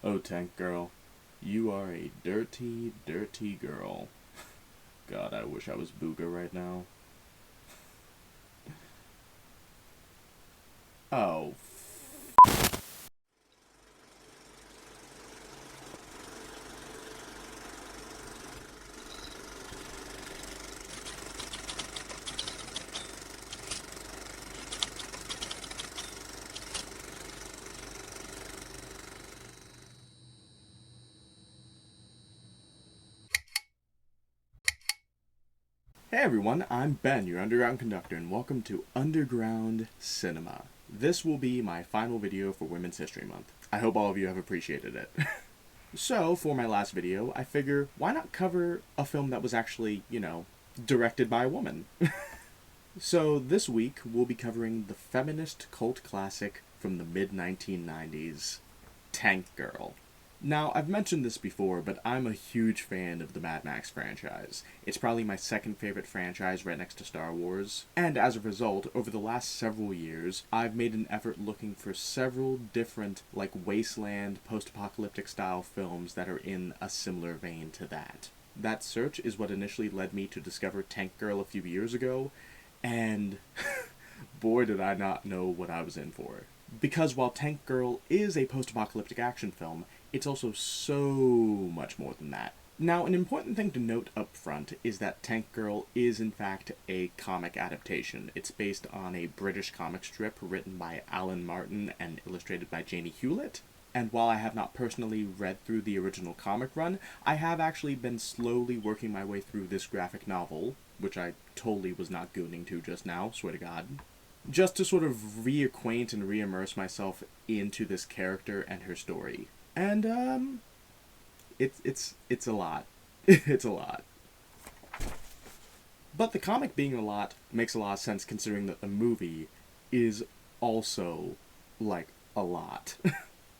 Oh, Tank Girl, you are a dirty, dirty girl. God, I wish I was Booga right now. Oh. Hey everyone, I'm Ben, your underground conductor, and welcome to Underground Cinema. This will be my final video for Women's History Month. I hope all of you have appreciated it. So, for my last video, I figure, why not cover a film that was actually, directed by a woman? So, this week, we'll be covering the feminist cult classic from the mid-1990s, Tank Girl. Now, I've mentioned this before, but I'm a huge fan of the Mad Max franchise. It's probably my second favorite franchise right next to Star Wars. And as a result, over the last several years, I've made an effort looking for several different, wasteland, post-apocalyptic style films that are in a similar vein to that. That search is what initially led me to discover Tank Girl a few years ago, and boy did I not know what I was in for. Because while Tank Girl is a post-apocalyptic action film, it's also so much more than that. Now, an important thing to note up front is that Tank Girl is in fact a comic adaptation. It's based on a British comic strip written by Alan Martin and illustrated by Janie Hewlett. And while I have not personally read through the original comic run, I have actually been slowly working my way through this graphic novel, which I totally was not gooning to just now, swear to God, just to sort of reacquaint and reimmerse myself into this character and her story. And it's a lot. It's a lot. But the comic being a lot makes a lot of sense considering that the movie is also a lot.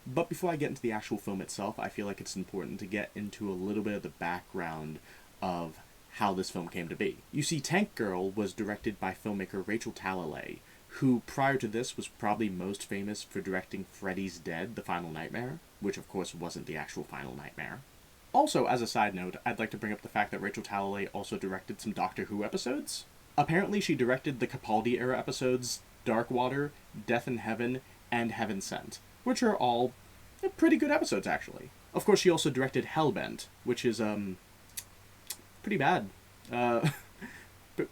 But before I get into the actual film itself, I feel like it's important to get into a little bit of the background of how this film came to be. You see, Tank Girl was directed by filmmaker Rachel Talalay, who prior to this was probably most famous for directing Freddy's Dead, The Final Nightmare, which of course wasn't the actual Final Nightmare. Also, as a side note, I'd like to bring up the fact that Rachel Talalay also directed some Doctor Who episodes. Apparently she directed the Capaldi-era episodes Dark Water, Death in Heaven, and Heaven Sent, which are all pretty good episodes, actually. Of course, she also directed Hellbent, which is, pretty bad.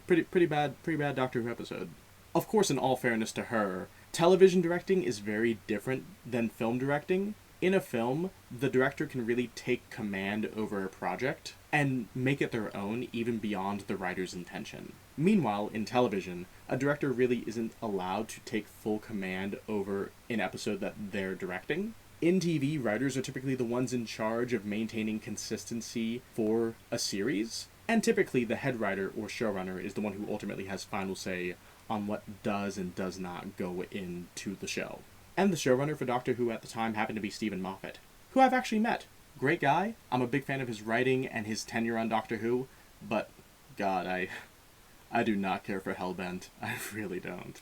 Pretty bad Doctor Who episode. Of course, in all fairness to her, television directing is very different than film directing. In a film, the director can really take command over a project and make it their own even beyond the writer's intention. Meanwhile, in television, a director really isn't allowed to take full command over an episode that they're directing. In TV, writers are typically the ones in charge of maintaining consistency for a series, and typically the head writer or showrunner is the one who ultimately has final say on what does and does not go into the show. And the showrunner for Doctor Who at the time happened to be Stephen Moffat, who I've actually met. Great guy. I'm a big fan of his writing and his tenure on Doctor Who, but God, I do not care for Hellbent. I really don't.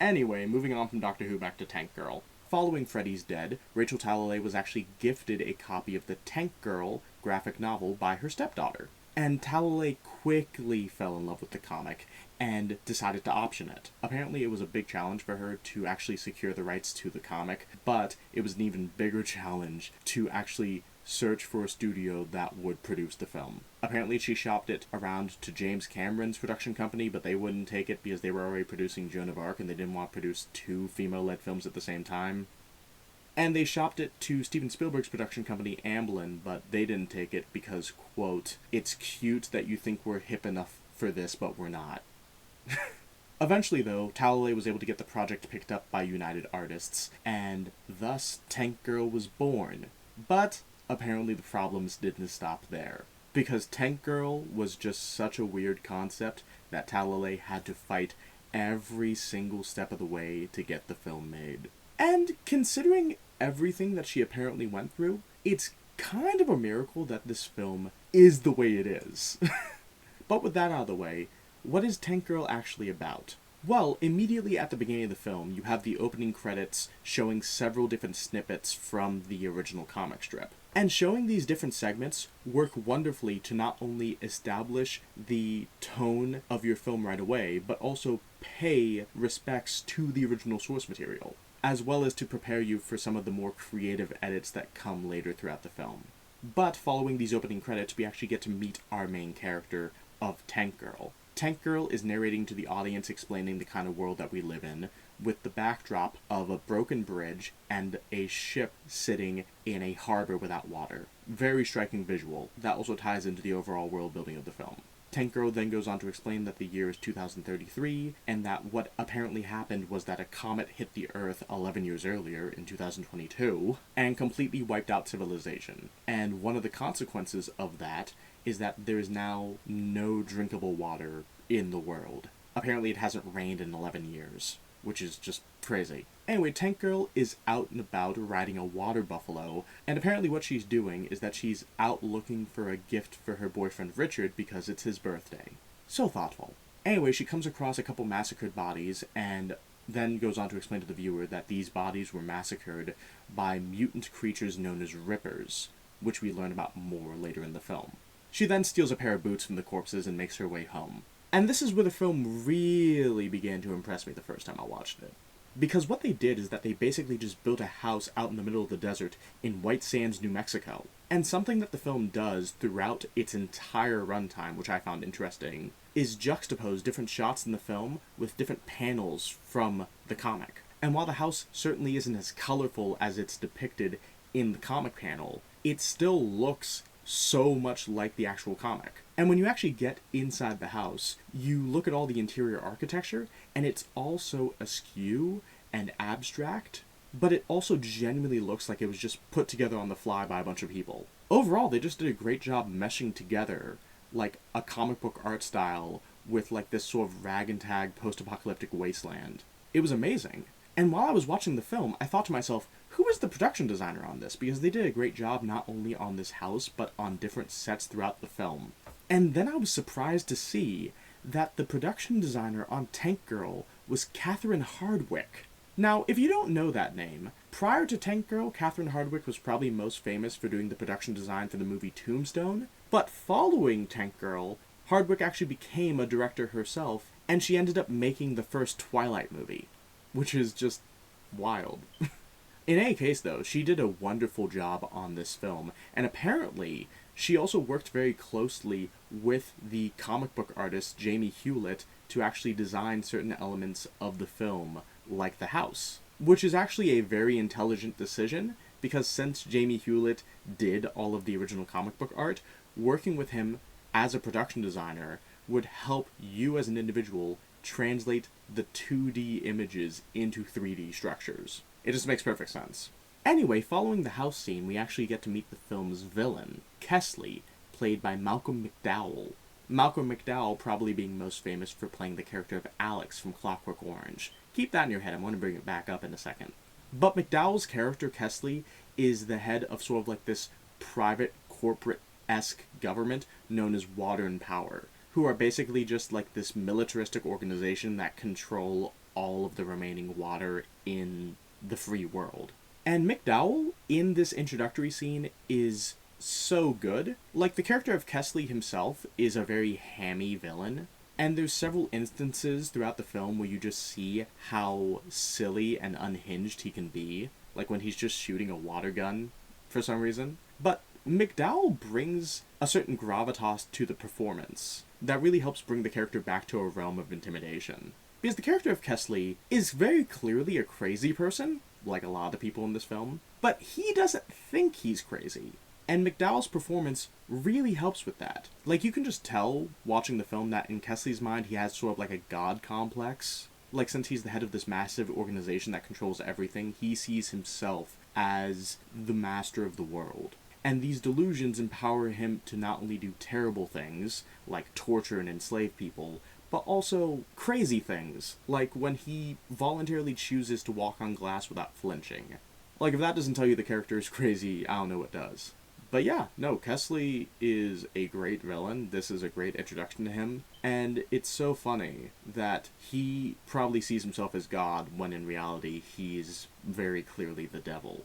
Anyway, moving on from Doctor Who back to Tank Girl. Following Freddy's Dead, Rachel Talalay was actually gifted a copy of the Tank Girl graphic novel by her stepdaughter. And Talalay quickly fell in love with the comic and decided to option it. Apparently it was a big challenge for her to actually secure the rights to the comic, but it was an even bigger challenge to actually search for a studio that would produce the film. Apparently she shopped it around to James Cameron's production company, but they wouldn't take it because they were already producing Joan of Arc and they didn't want to produce two female-led films at the same time. And they shopped it to Steven Spielberg's production company, Amblin, but they didn't take it because, quote, "It's cute that you think we're hip enough for this, but we're not." Eventually, though, Talalay was able to get the project picked up by United Artists, and thus Tank Girl was born. But apparently the problems didn't stop there, because Tank Girl was just such a weird concept that Talalay had to fight every single step of the way to get the film made. And considering everything that she apparently went through, it's kind of a miracle that this film is the way it is. But with that out of the way, what is Tank Girl actually about? Well, immediately at the beginning of the film, you have the opening credits showing several different snippets from the original comic strip. And showing these different segments work wonderfully to not only establish the tone of your film right away, but also pay respects to the original source material, as well as to prepare you for some of the more creative edits that come later throughout the film. But following these opening credits, we actually get to meet our main character of Tank Girl. Tank Girl is narrating to the audience, explaining the kind of world that we live in, with the backdrop of a broken bridge and a ship sitting in a harbor without water. Very striking visual that also ties into the overall world building of the film. Tank Girl then goes on to explain that the year is 2033, and that what apparently happened was that a comet hit the Earth 11 years earlier, in 2022, and completely wiped out civilization. And one of the consequences of that is that there is now no drinkable water in the world. Apparently it hasn't rained in 11 years, which is just crazy. Anyway, Tank Girl is out and about riding a water buffalo, and apparently what she's doing is that she's out looking for a gift for her boyfriend Richard because it's his birthday. So thoughtful. Anyway, she comes across a couple massacred bodies, and then goes on to explain to the viewer that these bodies were massacred by mutant creatures known as Rippers, which we learn about more later in the film. She then steals a pair of boots from the corpses and makes her way home. And this is where the film really began to impress me the first time I watched it. Because what they did is that they basically just built a house out in the middle of the desert in White Sands, New Mexico. And something that the film does throughout its entire runtime, which I found interesting, is juxtapose different shots in the film with different panels from the comic. And while the house certainly isn't as colorful as it's depicted in the comic panel, it still looks so much like the actual comic. And when you actually get inside the house, you look at all the interior architecture, and it's all so askew and abstract, but it also genuinely looks like it was just put together on the fly by a bunch of people. Overall, they just did a great job meshing together, like, a comic book art style with, like, this sort of rag-and-tag post-apocalyptic wasteland. It was amazing. And while I was watching the film, I thought to myself, who was the production designer on this? Because they did a great job not only on this house, but on different sets throughout the film. And then I was surprised to see that the production designer on Tank Girl was Catherine Hardwicke. Now, if you don't know that name, prior to Tank Girl, Catherine Hardwicke was probably most famous for doing the production design for the movie Tombstone, but following Tank Girl, Hardwicke actually became a director herself, and she ended up making the first Twilight movie, which is just wild. In any case, though, she did a wonderful job on this film, and apparently she also worked very closely with the comic book artist Jamie Hewlett to actually design certain elements of the film, like the house. Which is actually a very intelligent decision, because since Jamie Hewlett did all of the original comic book art, working with him as a production designer would help you as an individual translate the 2D images into 3D structures. It just makes perfect sense. Anyway, following the house scene, we actually get to meet the film's villain, Kesslee, played by Malcolm McDowell. Malcolm McDowell probably being most famous for playing the character of Alex from Clockwork Orange. Keep that in your head, I'm going to bring it back up in a second. But McDowell's character, Kesslee, is the head of sort of like this private, corporate-esque government known as Water and Power, who are basically just like this militaristic organization that control all of the remaining water in the free world. And McDowell, in this introductory scene, is so good. Like, the character of Kesslee himself is a very hammy villain, and there's several instances throughout the film where you just see how silly and unhinged he can be, like when he's just shooting a water gun for some reason. But McDowell brings a certain gravitas to the performance that really helps bring the character back to a realm of intimidation. Because the character of Kesslee is very clearly a crazy person, like a lot of the people in this film, but he doesn't think he's crazy. And McDowell's performance really helps with that. Like, you can just tell, watching the film, that in Kesslee's mind he has sort of like a god complex. Like, since he's the head of this massive organization that controls everything, he sees himself as the master of the world. And these delusions empower him to not only do terrible things, like torture and enslave people, but also crazy things, like when he voluntarily chooses to walk on glass without flinching. Like, if that doesn't tell you the character is crazy, I don't know what does. But yeah, no, Kesslee is a great villain. This is a great introduction to him. And it's so funny that he probably sees himself as God when in reality he's very clearly the devil.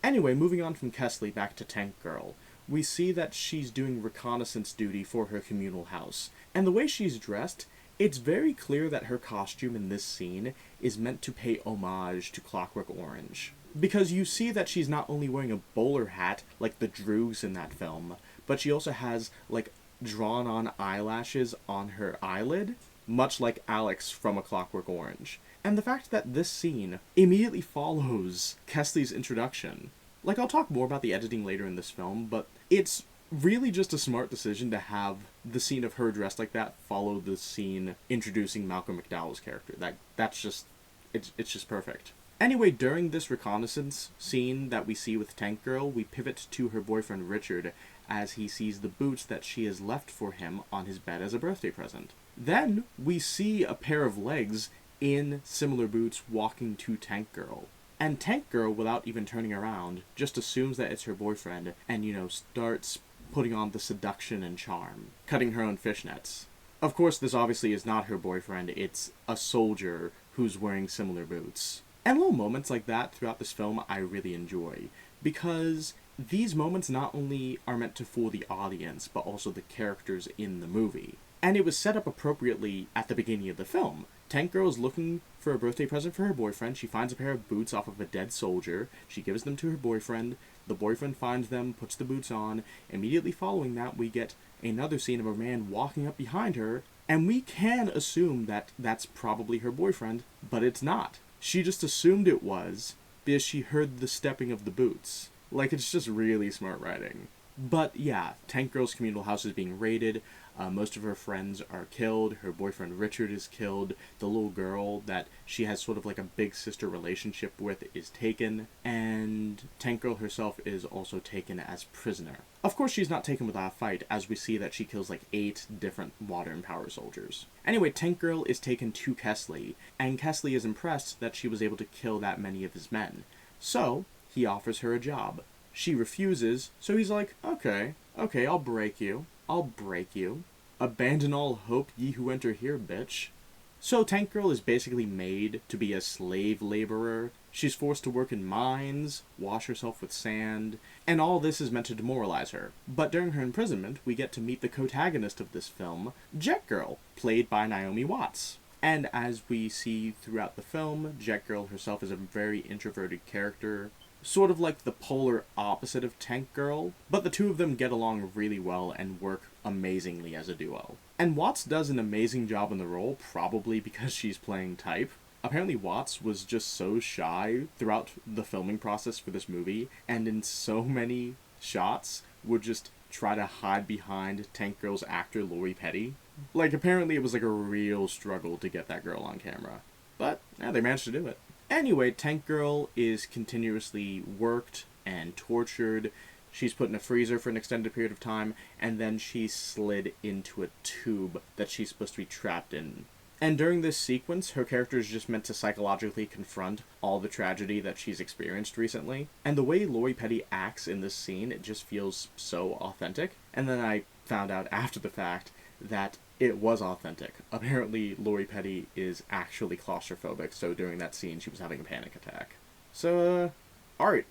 Anyway, moving on from Kesslee back to Tank Girl, we see that she's doing reconnaissance duty for her communal house. And the way she's dressed, it's very clear that her costume in this scene is meant to pay homage to Clockwork Orange. Because you see that she's not only wearing a bowler hat like the Droogs in that film, but she also has, like, drawn-on eyelashes on her eyelid, much like Alex from A Clockwork Orange. And the fact that this scene immediately follows Kesslee's introduction. Like, I'll talk more about the editing later in this film, but it's really just a smart decision to have the scene of her dressed like that follow the scene introducing Malcolm McDowell's character. That's just... it's just perfect. Anyway, during this reconnaissance scene that we see with Tank Girl, we pivot to her boyfriend Richard as he sees the boots that she has left for him on his bed as a birthday present. Then we see a pair of legs in similar boots walking to Tank Girl. And Tank Girl, without even turning around, just assumes that it's her boyfriend and, starts putting on the seduction and charm, cutting her own fishnets. Of course, this obviously is not her boyfriend, it's a soldier who's wearing similar boots. And little moments like that throughout this film I really enjoy, because these moments not only are meant to fool the audience, but also the characters in the movie. And it was set up appropriately at the beginning of the film. Tank Girl is looking for a birthday present for her boyfriend. She finds a pair of boots off of a dead soldier. She gives them to her boyfriend. The boyfriend finds them, puts the boots on. Immediately following that, we get another scene of a man walking up behind her, and we can assume that that's probably her boyfriend, but it's not. She just assumed it was because she heard the stepping of the boots. Like, it's just really smart writing. But yeah, Tank Girl's communal house is being raided. Most of her friends are killed. Her boyfriend Richard is killed. The little girl that she has sort of like a big sister relationship with is taken. And Tank Girl herself is also taken as prisoner. Of course, she's not taken without a fight, as we see that she kills like 8 different water and power soldiers. Anyway, Tank Girl is taken to Kesslee, and Kesslee is impressed that she was able to kill that many of his men. So, he offers her a job. She refuses, so he's like, okay, I'll break you. Abandon all hope, ye who enter here, bitch. So Tank Girl is basically made to be a slave laborer. She's forced to work in mines, wash herself with sand, and all this is meant to demoralize her. But during her imprisonment, we get to meet the protagonist of this film, Jet Girl, played by Naomi Watts. And as we see throughout the film, Jet Girl herself is a very introverted character, sort of like the polar opposite of Tank Girl, but the two of them get along really well and work amazingly as a duo. And Watts does an amazing job in the role, probably because she's playing type. Apparently Watts was just so shy throughout the filming process for this movie, and in so many shots would just try to hide behind Tank Girl's actor Lori Petty. Like, apparently it was like a real struggle to get that girl on camera. But, yeah, they managed to do it. Anyway, Tank Girl is continuously worked and tortured. She's put in a freezer for an extended period of time, and then she's slid into a tube that she's supposed to be trapped in. And during this sequence, her character is just meant to psychologically confront all the tragedy that she's experienced recently. And the way Lori Petty acts in this scene, it just feels so authentic. And then I found out after the fact that it was authentic. Apparently, Lori Petty is actually claustrophobic, so during that scene, she was having a panic attack. So, alright.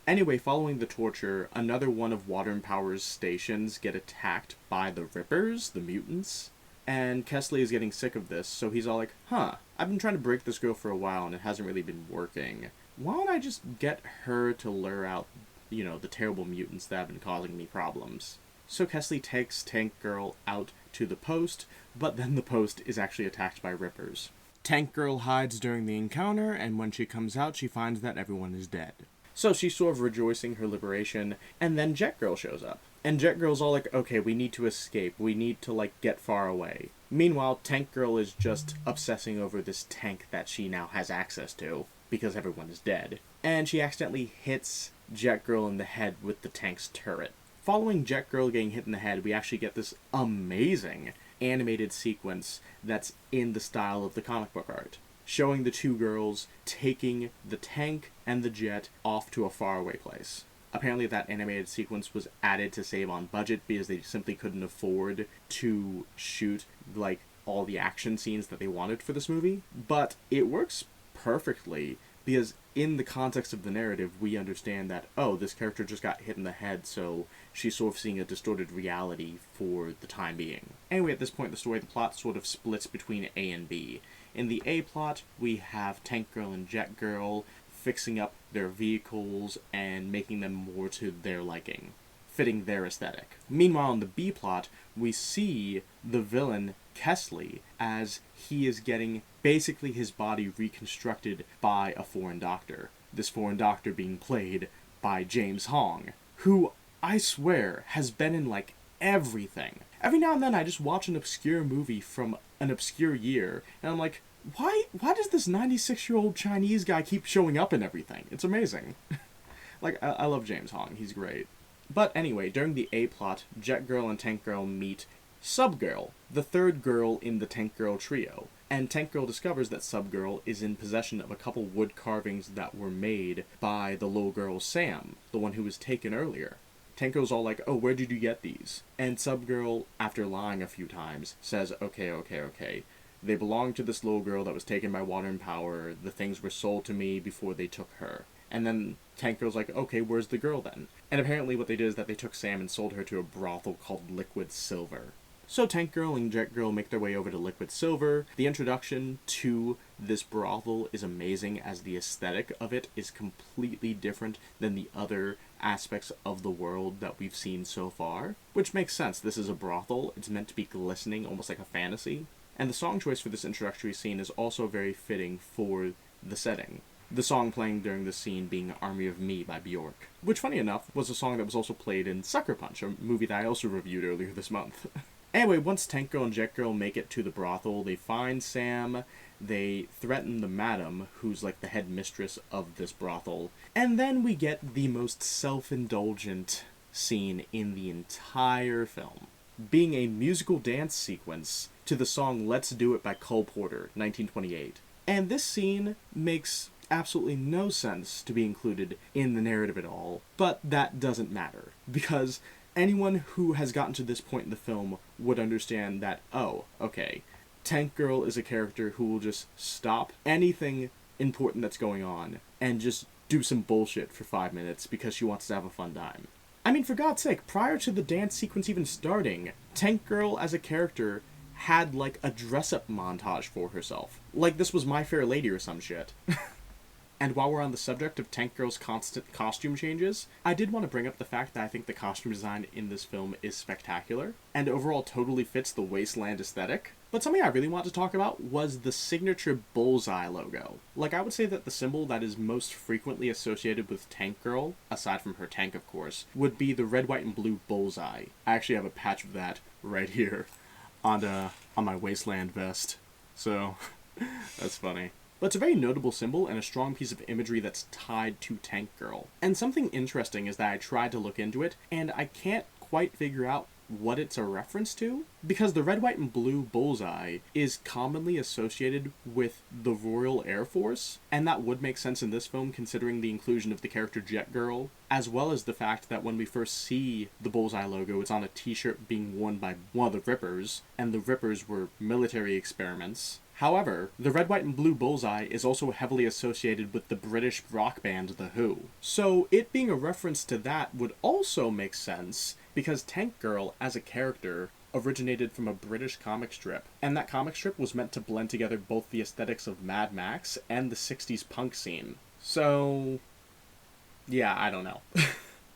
Anyway, following the torture, another one of Water and Power's stations get attacked by the Rippers, the mutants. And Kesslee is getting sick of this, so he's all like, I've been trying to break this girl for a while and it hasn't really been working. Why don't I just get her to lure out, the terrible mutants that have been causing me problems? So Kesslee takes Tank Girl out to the post, but then the post is actually attacked by Rippers. Tank Girl hides during the encounter, and when she comes out, she finds that everyone is dead. So she's sort of rejoicing her liberation, and then Jet Girl shows up. And Jet Girl's all like, okay, we need to escape. We need to, get far away. Meanwhile, Tank Girl is just obsessing over this tank that she now has access to, because everyone is dead. And she accidentally hits Jet Girl in the head with the tank's turret. Following Jet Girl getting hit in the head, we actually get this amazing animated sequence that's in the style of the comic book art, showing the two girls taking the tank and the jet off to a faraway place. Apparently that animated sequence was added to save on budget because they simply couldn't afford to shoot, like, all the action scenes that they wanted for this movie. But it works perfectly because in the context of the narrative, we understand that, oh, this character just got hit in the head, so she's sort of seeing a distorted reality for the time being. Anyway, at this point in the story, the plot sort of splits between A and B. In the A plot, we have Tank Girl and Jet Girl fixing up their vehicles and making them more to their liking, fitting their aesthetic. Meanwhile, in the B plot, we see the villain, Kesslee, as he is getting basically his body reconstructed by a foreign doctor. This foreign doctor being played by James Hong, who, I swear, has been in, like, everything. Every now and then I just watch an obscure movie from an obscure year, and I'm like, why does this 96-year-old Chinese guy keep showing up in everything? It's amazing. Like, I love James Hong. He's great. But anyway, during the A plot, Jet Girl and Tank Girl meet Sub Girl, the third girl in the Tank Girl trio. And Tank Girl discovers that Sub Girl is in possession of a couple wood carvings that were made by the little girl Sam, the one who was taken earlier. Tank Girl's all like, oh, where did you get these? And Sub Girl, after lying a few times, says, okay. They belong to this little girl that was taken by water and power. The things were sold to me before they took her. And then Tank Girl's like, okay, where's the girl then? And apparently what they did is that they took Sam and sold her to a brothel called Liquid Silver. So Tank Girl and Jet Girl make their way over to Liquid Silver. The introduction to this brothel is amazing, as the aesthetic of it is completely different than the other aspects of the world that we've seen so far. Which makes sense. This is a brothel. It's meant to be glistening, almost like a fantasy. And the song choice for this introductory scene is also very fitting for the setting. The song playing during this scene being Army of Me by Bjork. Which, funny enough, was a song that was also played in Sucker Punch, a movie that I also reviewed earlier this month. Anyway, once Tank Girl and Jet Girl make it to the brothel, they find Sam, they threaten the madam, who's like the head mistress of this brothel, and then we get the most self-indulgent scene in the entire film, being a musical dance sequence to the song Let's Do It by Cole Porter, 1928. And this scene makes absolutely no sense to be included in the narrative at all, but that doesn't matter, because anyone who has gotten to this point in the film would understand that, oh, okay, Tank Girl is a character who will just stop anything important that's going on and just do some bullshit for 5 minutes because she wants to have a fun time. I mean, for God's sake, prior to the dance sequence even starting, Tank Girl as a character had, like, a dress-up montage for herself. Like this was My Fair Lady or some shit. And while we're on the subject of Tank Girl's constant costume changes, I did want to bring up the fact that I think the costume design in this film is spectacular, and overall totally fits the wasteland aesthetic. But something I really want to talk about was the signature bullseye logo. Like, I would say that the symbol that is most frequently associated with Tank Girl, aside from her tank of course, would be the red, white, and blue bullseye. I actually have a patch of that right here on my wasteland vest. So, that's funny. But it's a very notable symbol and a strong piece of imagery that's tied to Tank Girl. And something interesting is that I tried to look into it, and I can't quite figure out what it's a reference to, because the red, white, and blue bullseye is commonly associated with the Royal Air Force, and that would make sense in this film considering the inclusion of the character Jet Girl, as well as the fact that when we first see the bullseye logo, it's on a t-shirt being worn by one of the Rippers, and the Rippers were military experiments. However, the red, white, and blue bullseye is also heavily associated with the British rock band The Who. So it being a reference to that would also make sense, because Tank Girl, as a character, originated from a British comic strip, and that comic strip was meant to blend together both the aesthetics of Mad Max and the 60s punk scene. So, yeah, I don't know.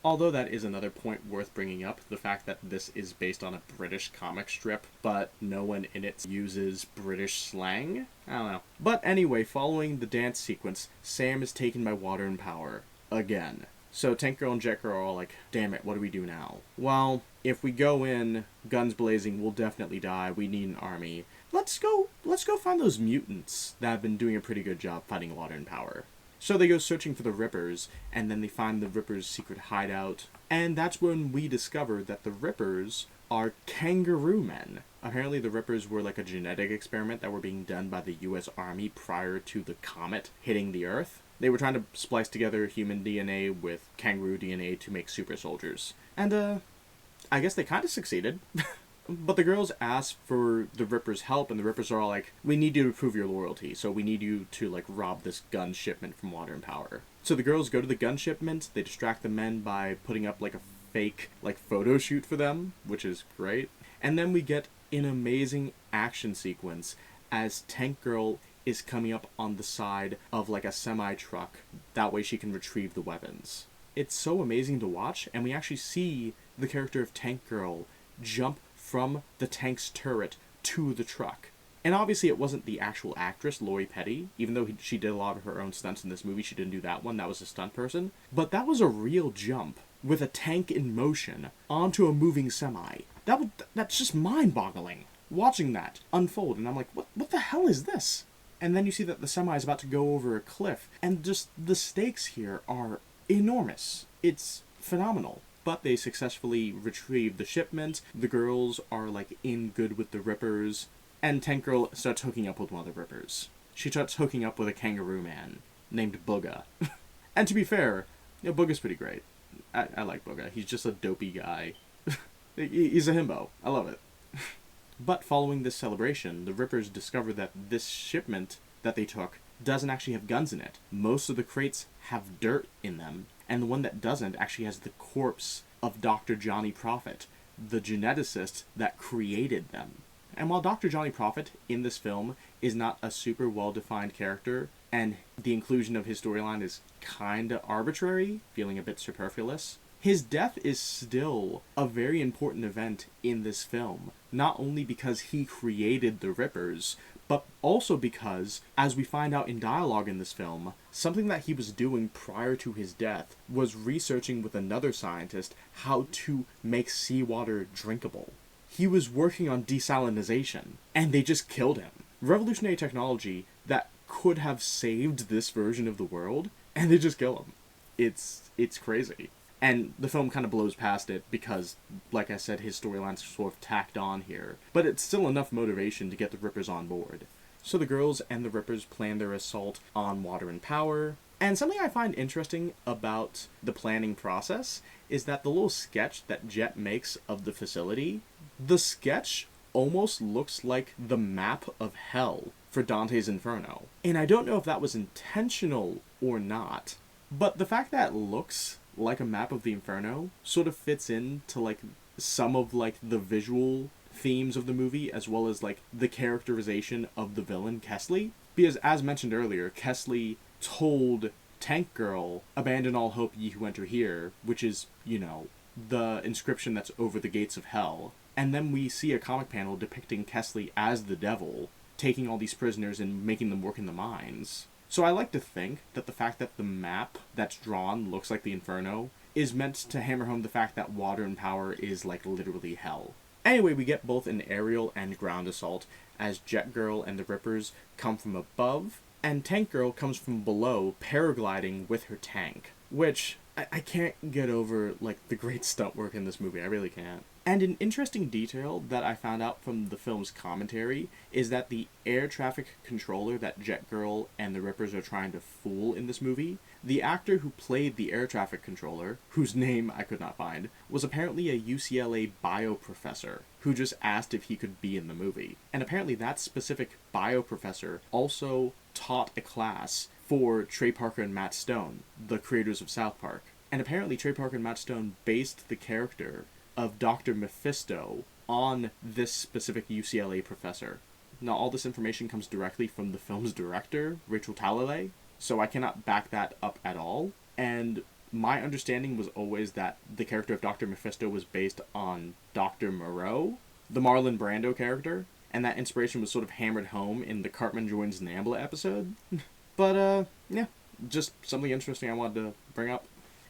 Although that is another point worth bringing up, the fact that this is based on a British comic strip, but no one in it uses British slang? I don't know. But anyway, following the dance sequence, Sam is taken by water and power. Again. So Tank Girl and Jet Girl are all like, damn it, what do we do now? Well, if we go in, guns blazing, we'll definitely die, we need an army. Let's go find those mutants that have been doing a pretty good job fighting water and power. So they go searching for the Rippers, and then they find the Rippers' secret hideout. And that's when we discover that the Rippers are kangaroo men. Apparently the Rippers were like a genetic experiment that were being done by the US Army prior to the comet hitting the Earth. They were trying to splice together human DNA with kangaroo DNA to make super soldiers. And, I guess they kind of succeeded. But the girls ask for the Rippers' help, and the Rippers are all like, we need you to prove your loyalty, so we need you to, like, rob this gun shipment from Water and Power. So the girls go to the gun shipment, they distract the men by putting up, like, a fake, like, photo shoot for them, which is great. And then we get an amazing action sequence as Tank Girl is coming up on the side of, like, a semi-truck. That way she can retrieve the weapons. It's so amazing to watch, and we actually see the character of Tank Girl jump from the tank's turret to the truck. And obviously it wasn't the actual actress, Lori Petty. Even though she did a lot of her own stunts in this movie, she didn't do that one. That was a stunt person. But that was a real jump with a tank in motion onto a moving semi. That's just mind-boggling. Watching that unfold, and I'm like, what the hell is this? And then you see that the semi is about to go over a cliff, and just the stakes here are enormous. It's phenomenal. But they successfully retrieve the shipment. The girls are, like, in good with the Rippers. And Tank Girl starts hooking up with one of the Rippers. She starts hooking up with a kangaroo man named Booga. And to be fair, Booga's pretty great. I like Booga. He's just a dopey guy. He's a himbo. I love it. But following this celebration, the Rippers discover that this shipment that they took doesn't actually have guns in it. Most of the crates have dirt in them. And the one that doesn't actually has the corpse of Dr. Johnny Prophet, the geneticist that created them. And while Dr. Johnny Prophet in this film is not a super well-defined character, and the inclusion of his storyline is kinda arbitrary, feeling a bit superfluous, his death is still a very important event in this film. Not only because he created the Rippers, but also because, as we find out in dialogue in this film, something that he was doing prior to his death was researching with another scientist how to make seawater drinkable. He was working on desalinization, and they just killed him. Revolutionary technology that could have saved this version of the world, and they just kill him. It's crazy. And the film kind of blows past it because, like I said, his storyline's sort of tacked on here. But it's still enough motivation to get the Rippers on board. So the girls and the Rippers plan their assault on Water and Power. And something I find interesting about the planning process is that the little sketch that Jet makes of the facility, the sketch almost looks like the map of hell for Dante's Inferno. And I don't know if that was intentional or not, but the fact that it looks like a map of the Inferno sort of fits into, like, some of, like, the visual themes of the movie, as well as, like, the characterization of the villain, Kesslee. Because, as mentioned earlier, Kesslee told Tank Girl, "Abandon all hope, ye who enter here," which is, the inscription that's over the gates of hell. And then we see a comic panel depicting Kesslee as the devil, taking all these prisoners and making them work in the mines. So I like to think that the fact that the map that's drawn looks like the Inferno is meant to hammer home the fact that Water and Power is, like, literally hell. Anyway, we get both an aerial and ground assault as Jet Girl and the Rippers come from above, and Tank Girl comes from below, paragliding with her tank. Which, I can't get over, like, the great stunt work in this movie. I really can't. And an interesting detail that I found out from the film's commentary is that the air traffic controller that Jet Girl and the Rippers are trying to fool in this movie, the actor who played the air traffic controller, whose name I could not find, was apparently a UCLA bio professor who just asked if he could be in the movie. And apparently that specific bio professor also taught a class for Trey Parker and Matt Stone, the creators of South Park. And apparently Trey Parker and Matt Stone based the character of Dr. Mephisto on this specific UCLA professor. Now, all this information comes directly from the film's director, Rachel Talalay, so I cannot back that up at all. And my understanding was always that the character of Dr. Mephisto was based on Dr. Moreau, the Marlon Brando character, and that inspiration was sort of hammered home in the Cartman joins Nambla episode. But, yeah, just something interesting I wanted to bring up.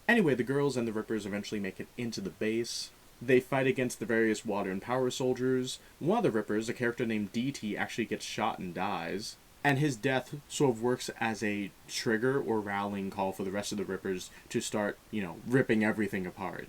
Anyway, the girls and the Rippers eventually make it into the base. They fight against the various Water and Power soldiers. One of the Rippers, a character named DT, actually gets shot and dies. And his death sort of works as a trigger or rallying call for the rest of the Rippers to start, ripping everything apart.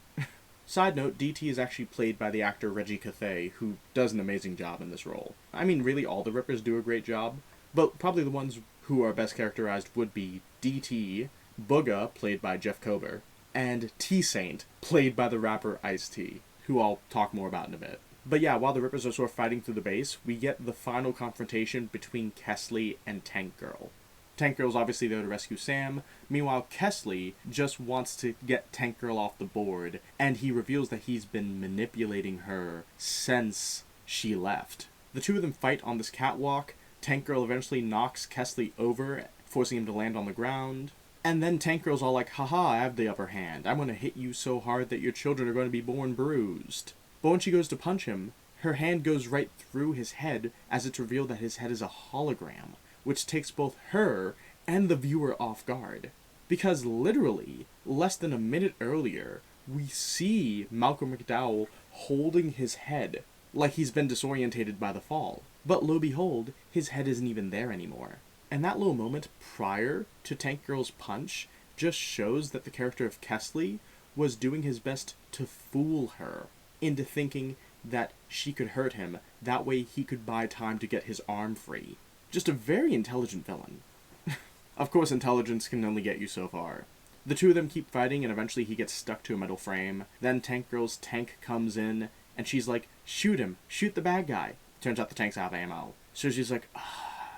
Side note, DT is actually played by the actor Reggie Cathay, who does an amazing job in this role. I mean, really all the Rippers do a great job, but probably the ones who are best characterized would be DT, Booga, played by Jeff Kober, and T-Saint, played by the rapper Ice-T, who I'll talk more about in a bit. But yeah, while the Rippers are sort of fighting through the base, we get the final confrontation between Kesslee and Tank Girl. Tank Girl's obviously there to rescue Sam. Meanwhile, Kesslee just wants to get Tank Girl off the board, and he reveals that he's been manipulating her since she left. The two of them fight on this catwalk. Tank Girl eventually knocks Kesslee over, forcing him to land on the ground. And then Tank Girl's all like, haha, I have the upper hand. I'm gonna hit you so hard that your children are going to be born bruised. But when she goes to punch him, her hand goes right through his head as it's revealed that his head is a hologram, which takes both her and the viewer off guard. Because literally, less than a minute earlier, we see Malcolm McDowell holding his head like he's been disorientated by the fall. But lo behold, his head isn't even there anymore. And that little moment prior to Tank Girl's punch just shows that the character of Kesslee was doing his best to fool her into thinking that she could hurt him, that way he could buy time to get his arm free. Just a very intelligent villain. Of course, intelligence can only get you so far. The two of them keep fighting, and eventually he gets stuck to a metal frame. Then Tank Girl's tank comes in, and she's like, shoot him, shoot the bad guy. Turns out the tank's out of ammo. So she's like,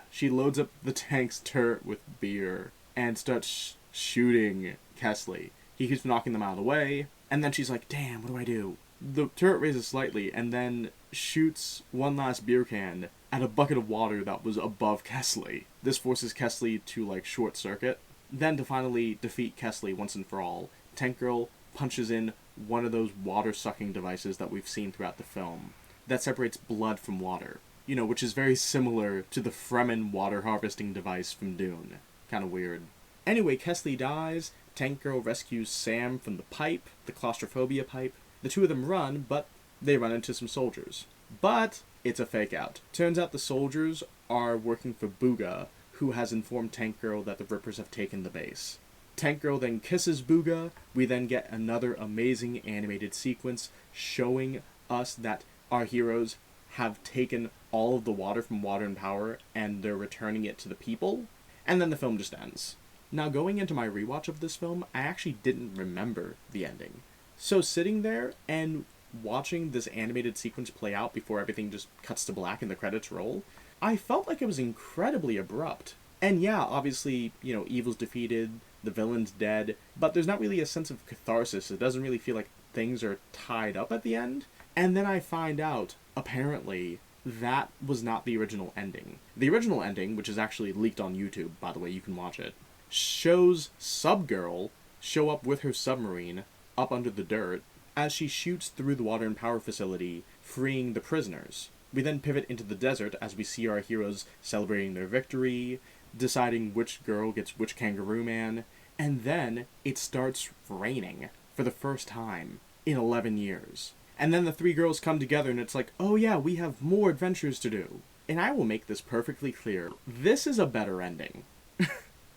she loads up the tank's turret with beer, and starts shooting Kesslee. He keeps knocking them out of the way, and then she's like, damn, what do I do? The turret raises slightly, and then shoots one last beer can at a bucket of water that was above Kesslee. This forces Kesslee to, short circuit. Then, to finally defeat Kesslee once and for all, Tank Girl punches in one of those water-sucking devices that we've seen throughout the film that separates blood from water. Which is very similar to the Fremen water harvesting device from Dune. Kinda weird. Anyway, Kesslee dies. Tank Girl rescues Sam from the pipe, the claustrophobia pipe. The two of them run, but they run into some soldiers. But it's a fake out. Turns out the soldiers are working for Booga, who has informed Tank Girl that the Rippers have taken the base. Tank Girl then kisses Booga. We then get another amazing animated sequence showing us that our heroes have taken all of the water from Water and Power and they're returning it to the people. And then the film just ends. Now, going into my rewatch of this film, I actually didn't remember the ending. So sitting there and watching this animated sequence play out before everything just cuts to black and the credits roll, I felt like it was incredibly abrupt. And yeah, obviously, evil's defeated, the villain's dead, but there's not really a sense of catharsis. It doesn't really feel like things are tied up at the end. And then I find out, apparently, that was not the original ending. The original ending, which is actually leaked on YouTube, by the way, you can watch it, shows Subgirl show up with her submarine up under the dirt as she shoots through the Water and Power facility, freeing the prisoners. We then pivot into the desert as we see our heroes celebrating their victory, deciding which girl gets which kangaroo man, and then it starts raining for the first time in 11 years. And then the three girls come together and it's like, oh yeah, we have more adventures to do. And I will make this perfectly clear. This is a better ending.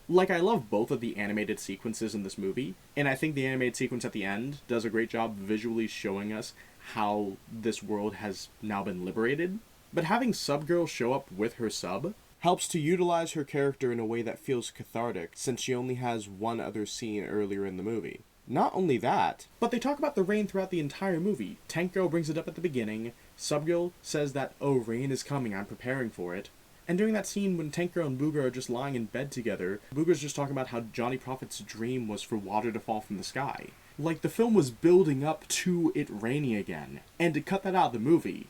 I love both of the animated sequences in this movie, and I think the animated sequence at the end does a great job visually showing us how this world has now been liberated. But having Subgirl show up with her sub helps to utilize her character in a way that feels cathartic, since she only has one other scene earlier in the movie. Not only that, but they talk about the rain throughout the entire movie. Tank Girl brings it up at the beginning, Subgirl says that, oh, rain is coming, I'm preparing for it. And during that scene when Tank Girl and Booga are just lying in bed together, Booga's just talking about how Johnny Prophet's dream was for water to fall from the sky. The film was building up to it raining again. And to cut that out of the movie,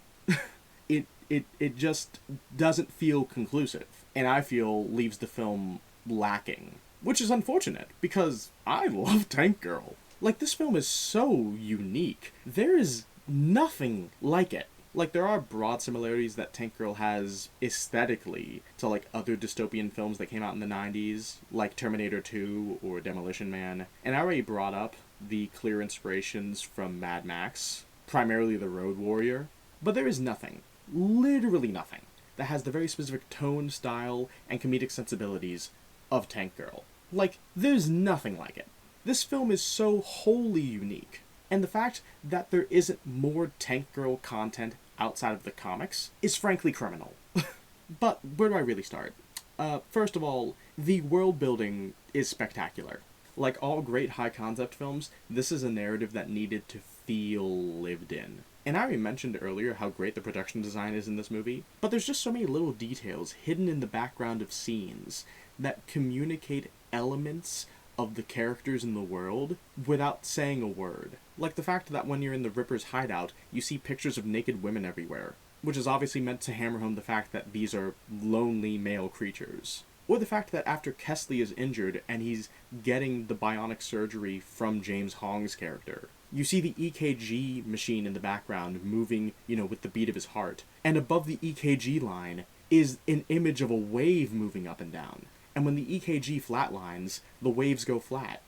it just doesn't feel conclusive. And I feel leaves the film lacking. Which is unfortunate, because I love Tank Girl. This film is so unique. There is nothing like it. There are broad similarities that Tank Girl has aesthetically to, other dystopian films that came out in the 90s, like Terminator 2 or Demolition Man. And I already brought up the clear inspirations from Mad Max, primarily The Road Warrior. But there is nothing, literally nothing, that has the very specific tone, style, and comedic sensibilities of Tank Girl. There's nothing like it. This film is so wholly unique. And the fact that there isn't more Tank Girl content outside of the comics is frankly criminal. But where do I really start? First of all, The world building is spectacular. Like all great high concept films, this is a narrative that needed to feel lived in. And I already mentioned earlier how great the production design is in this movie, but there's just so many little details hidden in the background of scenes that communicate elements of the characters in the world without saying a word. Like the fact that when you're in the Ripper's hideout, you see pictures of naked women everywhere, which is obviously meant to hammer home the fact that these are lonely male creatures. Or the fact that after Kesslee is injured and he's getting the bionic surgery from James Hong's character, you see the EKG machine in the background moving, with the beat of his heart. And above the EKG line is an image of a wave moving up and down. And when the EKG flatlines, the waves go flat.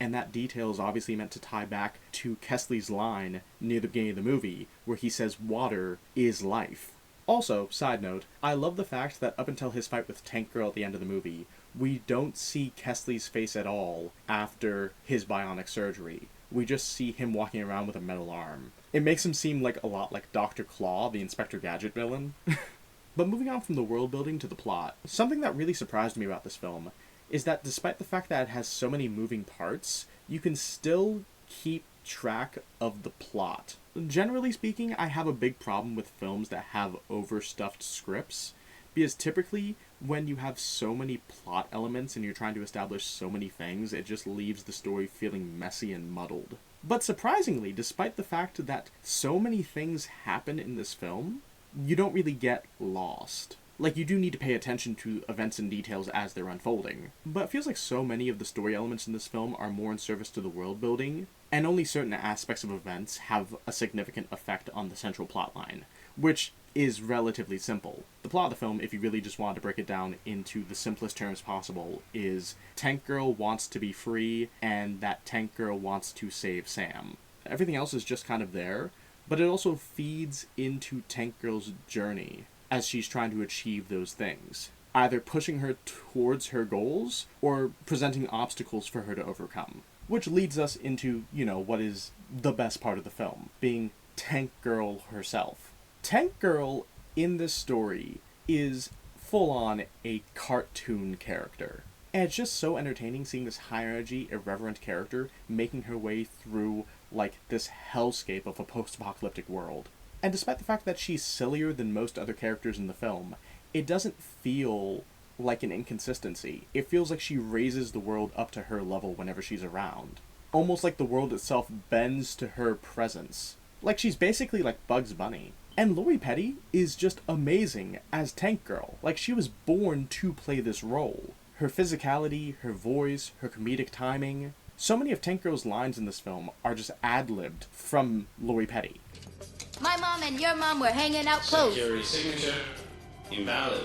And that detail is obviously meant to tie back to Kesslee's line near the beginning of the movie, where he says water is life. Also, side note, I love the fact that up until his fight with Tank Girl at the end of the movie, we don't see Kesslee's face at all after his bionic surgery. We just see him walking around with a metal arm. It makes him seem a lot like Dr. Claw, the Inspector Gadget villain. But moving on from the world building to the plot, something that really surprised me about this film is that despite the fact that it has so many moving parts, you can still keep track of the plot. Generally speaking, I have a big problem with films that have overstuffed scripts, because typically when you have so many plot elements and you're trying to establish so many things, it just leaves the story feeling messy and muddled. But surprisingly, despite the fact that so many things happen in this film, you don't really get lost. You do need to pay attention to events and details as they're unfolding, but it feels like so many of the story elements in this film are more in service to the world building, and only certain aspects of events have a significant effect on the central plotline, which is relatively simple. The plot of the film, if you really just wanted to break it down into the simplest terms possible, is Tank Girl wants to be free, and that Tank Girl wants to save Sam. Everything else is just kind of there, but it also feeds into Tank Girl's journey as she's trying to achieve those things, either pushing her towards her goals or presenting obstacles for her to overcome. Which leads us into, what is the best part of the film, being Tank Girl herself. Tank Girl in this story is full-on a cartoon character. And it's just so entertaining seeing this high-energy, irreverent character making her way through, this hellscape of a post-apocalyptic world. And despite the fact that she's sillier than most other characters in the film, it doesn't feel like an inconsistency. It feels like she raises the world up to her level whenever she's around. Almost like the world itself bends to her presence. She's basically like Bugs Bunny. And Lori Petty is just amazing as Tank Girl. She was born to play this role. Her physicality, her voice, her comedic timing. So many of Tank Girl's lines in this film are just ad-libbed from Lori Petty. My mom and your mom were hanging out close. Security signature invalid.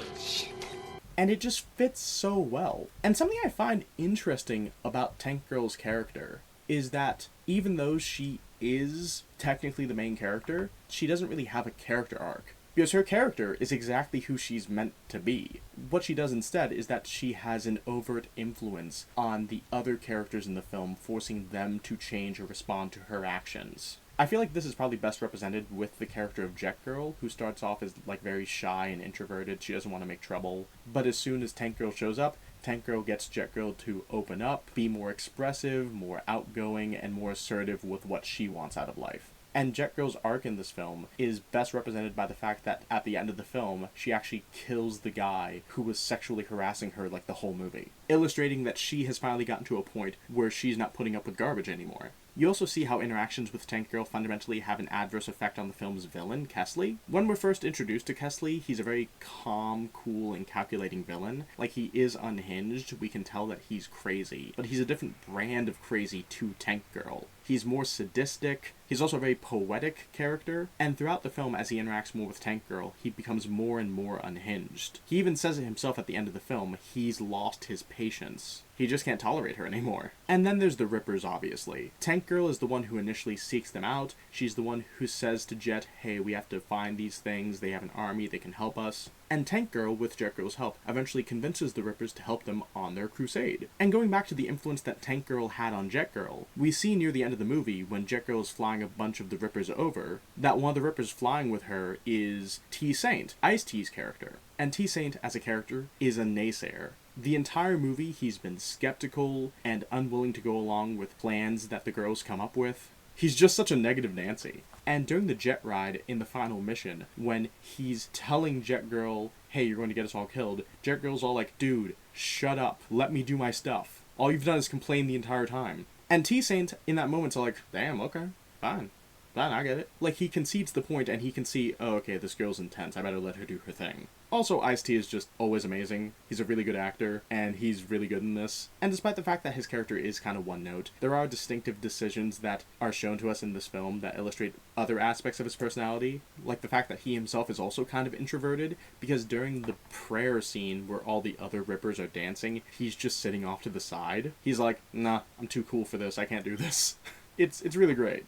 And it just fits so well. And something I find interesting about Tank Girl's character is that even though she is technically the main character, she doesn't really have a character arc. Because her character is exactly who she's meant to be. What she does instead is that she has an overt influence on the other characters in the film, forcing them to change or respond to her actions. I feel like this is probably best represented with the character of Jet Girl, who starts off as very shy and introverted. She doesn't want to make trouble. But as soon as Tank Girl shows up, Tank Girl gets Jet Girl to open up, be more expressive, more outgoing, and more assertive with what she wants out of life. And Jet Girl's arc in this film is best represented by the fact that at the end of the film, she actually kills the guy who was sexually harassing her the whole movie, illustrating that she has finally gotten to a point where she's not putting up with garbage anymore. You also see how interactions with Tank Girl fundamentally have an adverse effect on the film's villain, Kesslee. When we're first introduced to Kesslee, he's a very calm, cool, and calculating villain. He is unhinged, we can tell that he's crazy, but he's a different brand of crazy to Tank Girl. He's more sadistic, he's also a very poetic character, and throughout the film, as he interacts more with Tank Girl, he becomes more and more unhinged. He even says it himself at the end of the film, he's lost his patience. He just can't tolerate her anymore. And then there's the Rippers, obviously. Tank Girl is the one who initially seeks them out. She's the one who says to Jet, hey, we have to find these things, they have an army, they can help us. And Tank Girl, with Jet Girl's help, eventually convinces the Rippers to help them on their crusade. And going back to the influence that Tank Girl had on Jet Girl, we see near the end of the movie, when Jet Girl is flying a bunch of the Rippers over, that one of the Rippers flying with her is T-Saint, Ice-T's character. And T-Saint, as a character, is a naysayer. The entire movie, he's been skeptical and unwilling to go along with plans that the girls come up with. He's just such a negative Nancy. And during the jet ride in the final mission, when he's telling Jet Girl, hey, you're going to get us all killed, Jet Girl's all like, dude, shut up, let me do my stuff. All you've done is complain the entire time. And T-Saint, in that moment's like, damn, okay, fine, I get it. Like, he concedes the point, and he can see, oh, okay, this girl's intense, I better let her do her thing. Also, Ice-T is just always amazing. He's a really good actor, and he's really good in this. And despite the fact that his character is kind of one note, there are distinctive decisions that are shown to us in this film that illustrate other aspects of his personality, like the fact that he himself is also kind of introverted, because during the prayer scene where all the other Rippers are dancing, he's just sitting off to the side. He's like, nah, I'm too cool for this, I can't do this. It's really great.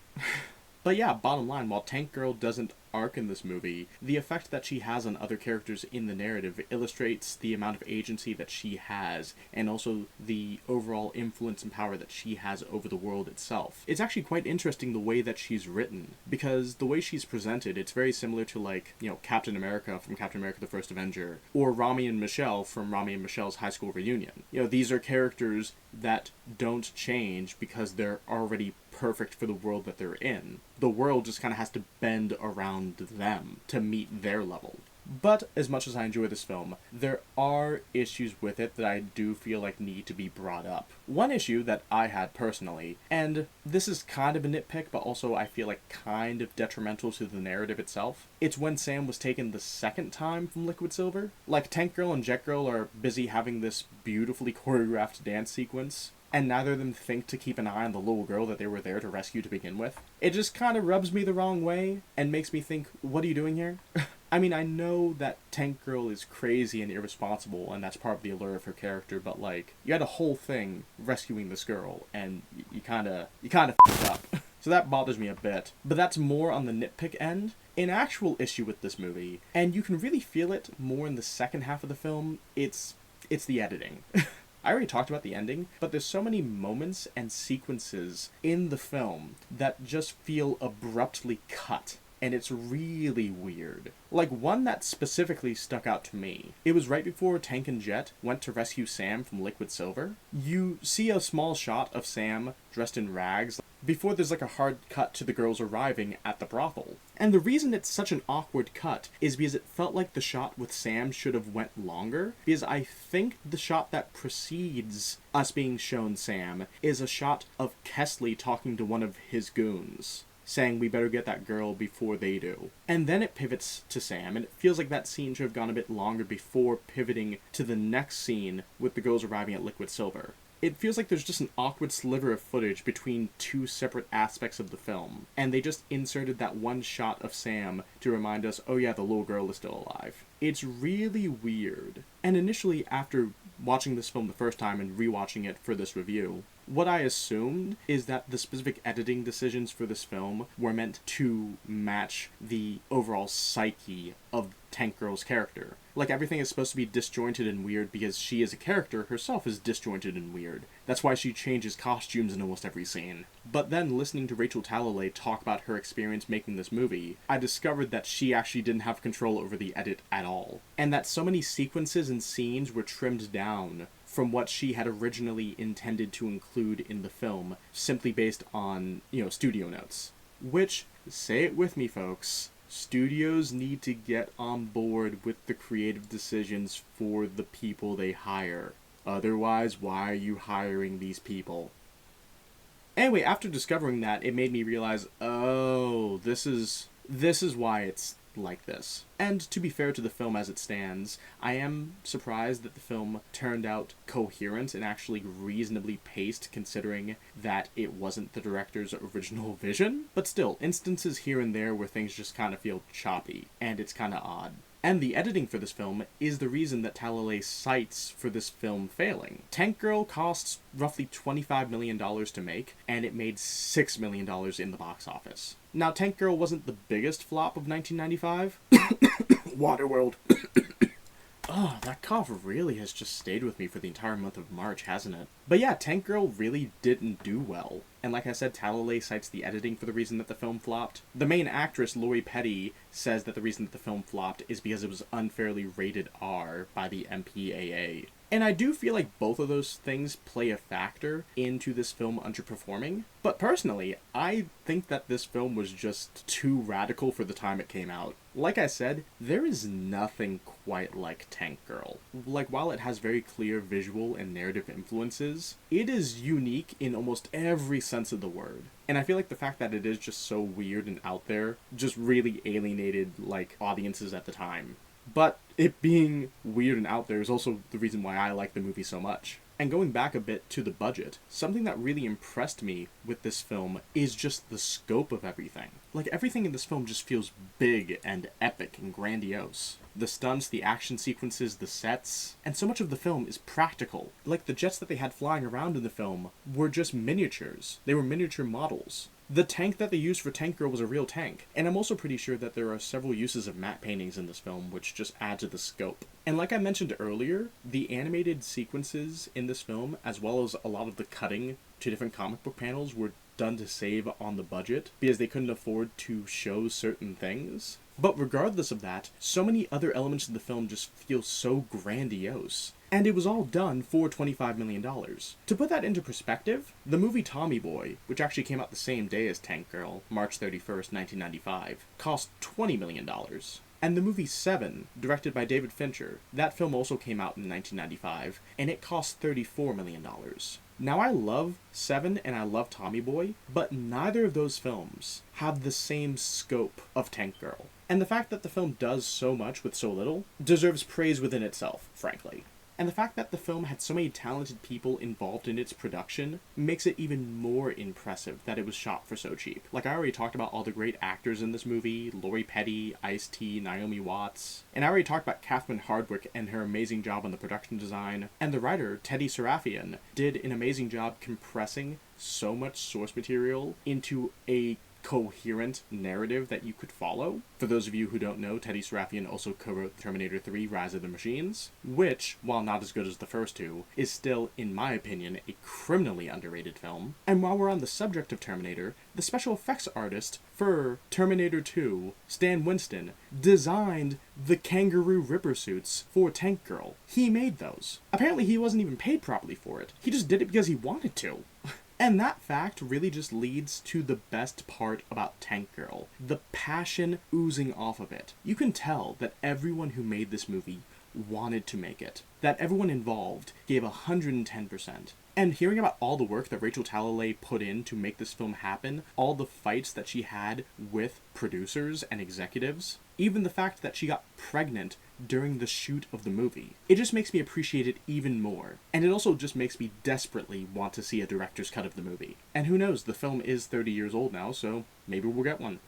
But yeah, bottom line, while Tank Girl doesn't arc in this movie, the effect that she has on other characters in the narrative illustrates the amount of agency that she has, and also the overall influence and power that she has over the world itself. It's actually quite interesting the way that she's written, because the way she's presented, it's very similar to, like, you know, Captain America from Captain America the First Avenger, or Rami and Michelle from Rami and Michelle's high school reunion. You know, these are characters that don't change because they're already perfect for the world that they're in. The world just kind of has to bend around them to meet their level. But as much as I enjoy this film, there are issues with it that I do feel like need to be brought up. One issue that I had personally, and this is kind of a nitpick, but also I feel like kind of detrimental to the narrative itself, it's when Sam was taken the second time from Liquid Silver. Like, Tank Girl and Jet Girl are busy having this beautifully choreographed dance sequence, and neither of them think to keep an eye on the little girl that they were there to rescue to begin with. It just kind of rubs me the wrong way, and makes me think, what are you doing here? I mean, I know that Tank Girl is crazy and irresponsible, and that's part of the allure of her character, but, like, you had a whole thing rescuing this girl, and you kinda f***ed up. So that bothers me a bit. But that's more on the nitpick end. An actual issue with this movie, and you can really feel it more in the second half of the film, it's the editing. I already talked about the ending, but there's so many moments and sequences in the film that just feel abruptly cut, and it's really weird. Like, one that specifically stuck out to me. It was right before Tank and Jet went to rescue Sam from Liquid Silver. You see a small shot of Sam dressed in rags before there's like a hard cut to the girls arriving at the brothel. And the reason it's such an awkward cut is because it felt like the shot with Sam should have went longer, because I think the shot that precedes us being shown Sam is a shot of Kesslee talking to one of his goons, saying we better get that girl before they do. And then it pivots to Sam, and it feels like that scene should have gone a bit longer before pivoting to the next scene with the girls arriving at Liquid Silver. It feels like there's just an awkward sliver of footage between two separate aspects of the film, and they just inserted that one shot of Sam to remind us, oh yeah, the little girl is still alive. It's really weird. And initially, after watching this film the first time and rewatching it for this review, what I assumed is that the specific editing decisions for this film were meant to match the overall psyche of Tank Girl's character. Like, everything is supposed to be disjointed and weird because she as a character herself is disjointed and weird. That's why she changes costumes in almost every scene. But then, listening to Rachel Talalay talk about her experience making this movie, I discovered that she actually didn't have control over the edit at all. And that so many sequences and scenes were trimmed down from what she had originally intended to include in the film, simply based on, studio notes. Which, say it with me, folks, studios need to get on board with the creative decisions for the people they hire. Otherwise, why are you hiring these people? Anyway, after discovering that, it made me realize, oh, this is why it's like this. And to be fair to the film as it stands, I am surprised that the film turned out coherent and actually reasonably paced, considering that it wasn't the director's original vision. But still, instances here and there where things just kind of feel choppy, and it's kind of odd. And the editing for this film is the reason that Talalay cites for this film failing. Tank Girl costs roughly $25 million to make, and it made $6 million in the box office. Now, Tank Girl wasn't the biggest flop of 1995. Waterworld. Oh, that cough really has just stayed with me for the entire month of March, hasn't it? But yeah, Tank Girl really didn't do well. And like I said, Talalay cites the editing for the reason that the film flopped. The main actress, Lori Petty, says that the reason that the film flopped is because it was unfairly rated R by the MPAA. And I do feel like both of those things play a factor into this film underperforming. But personally, I think that this film was just too radical for the time it came out. Like I said, there is nothing quite like Tank Girl. Like, while it has very clear visual and narrative influences, it is unique in almost every sense of the word. And I feel like the fact that it is just so weird and out there just really alienated, like, audiences at the time. But it being weird and out there is also the reason why I like the movie so much. And going back a bit to the budget, something that really impressed me with this film is just the scope of everything. Like, everything in this film just feels big and epic and grandiose. The stunts, the action sequences, the sets, and so much of the film is practical. Like, the jets that they had flying around in the film were just miniatures. They were miniature models. The tank that they used for Tank Girl was a real tank, and I'm also pretty sure that there are several uses of matte paintings in this film which just add to the scope. And like I mentioned earlier, the animated sequences in this film, as well as a lot of the cutting to different comic book panels, were done to save on the budget because they couldn't afford to show certain things. But regardless of that, so many other elements of the film just feel so grandiose. And it was all done for $25 million. To put that into perspective, the movie Tommy Boy, which actually came out the same day as Tank Girl, March 31st, 1995, cost $20 million. And the movie Seven, directed by David Fincher, that film also came out in 1995, and it cost $34 million. Now, I love Seven and I love Tommy Boy, but neither of those films have the same scope of Tank Girl. And the fact that the film does so much with so little deserves praise within itself, frankly. And the fact that the film had so many talented people involved in its production makes it even more impressive that it was shot for so cheap. Like, I already talked about all the great actors in this movie, Lori Petty, Ice-T, Naomi Watts, and I already talked about Catherine Hardwicke and her amazing job on the production design, and the writer, Tedi Serafian, did an amazing job compressing so much source material into a coherent narrative that you could follow. For those of you who don't know, Tedi Serafian also co-wrote Terminator 3: Rise of the Machines, which, while not as good as the first two, is still, in my opinion, a criminally underrated film. And while we're on the subject of Terminator, the special effects artist for Terminator 2, Stan Winston, designed the kangaroo ripper suits for Tank Girl. He made those. Apparently he wasn't even paid properly for it. He just did it because he wanted to. And that fact really just leads to the best part about Tank Girl, the passion oozing off of it. You can tell that everyone who made this movie wanted to make it, that everyone involved gave 110%. And hearing about all the work that Rachel Talalay put in to make this film happen, all the fights that she had with producers and executives, even the fact that she got pregnant during the shoot of the movie, it just makes me appreciate it even more. And it also just makes me desperately want to see a director's cut of the movie. And who knows, the film is 30 years old now, so maybe we'll get one.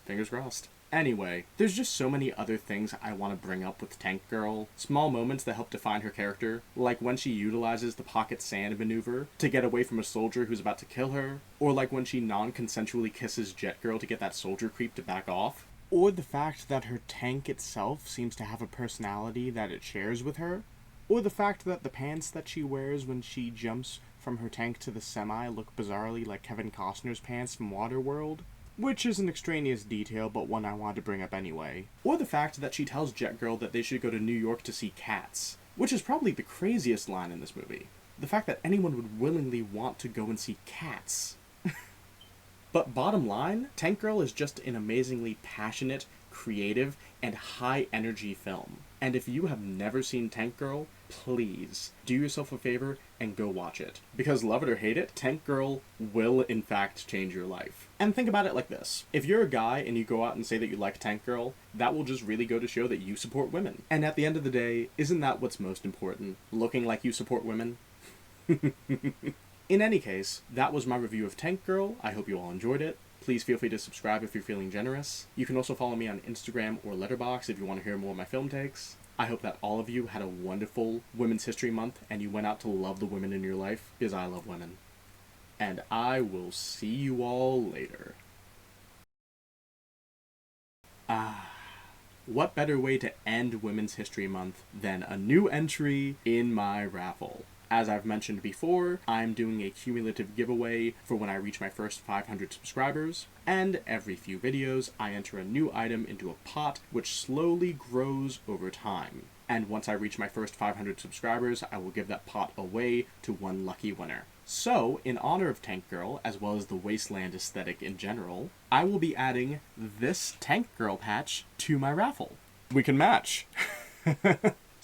Fingers crossed. Anyway, there's just so many other things I want to bring up with Tank Girl. Small moments that help define her character, like when she utilizes the pocket sand maneuver to get away from a soldier who's about to kill her, or like when she non-consensually kisses Jet Girl to get that soldier creep to back off. Or the fact that her tank itself seems to have a personality that it shares with her. Or the fact that the pants that she wears when she jumps from her tank to the semi look bizarrely like Kevin Costner's pants from Waterworld. Which is an extraneous detail, but one I wanted to bring up anyway. Or the fact that she tells Jet Girl that they should go to New York to see cats. Which is probably the craziest line in this movie. The fact that anyone would willingly want to go and see cats. But bottom line, Tank Girl is just an amazingly passionate, creative, and high-energy film. And if you have never seen Tank Girl, please do yourself a favor and go watch it. Because love it or hate it, Tank Girl will in fact change your life. And think about it like this. If you're a guy and you go out and say that you like Tank Girl, that will just really go to show that you support women. And at the end of the day, isn't that what's most important? Looking like you support women? In any case, that was my review of Tank Girl. I hope you all enjoyed it. Please feel free to subscribe if you're feeling generous. You can also follow me on Instagram or Letterboxd if you want to hear more of my film takes. I hope that all of you had a wonderful Women's History Month and you went out to love the women in your life, because I love women. And I will see you all later. What better way to end Women's History Month than a new entry in my raffle? As I've mentioned before, I'm doing a cumulative giveaway for when I reach my first 500 subscribers, and every few videos I enter a new item into a pot which slowly grows over time. and once I reach my first 500 subscribers, I will give that pot away to one lucky winner. So, in honor of Tank Girl, as well as the Wasteland aesthetic in general, I will be adding this Tank Girl patch to my raffle. We can match!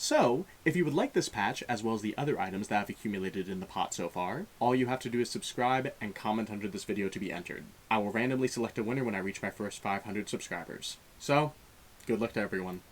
So, if you would like this patch, as well as the other items that I've accumulated in the pot so far, all you have to do is subscribe and comment under this video to be entered. I will randomly select a winner when I reach my first 500 subscribers. So, good luck to everyone.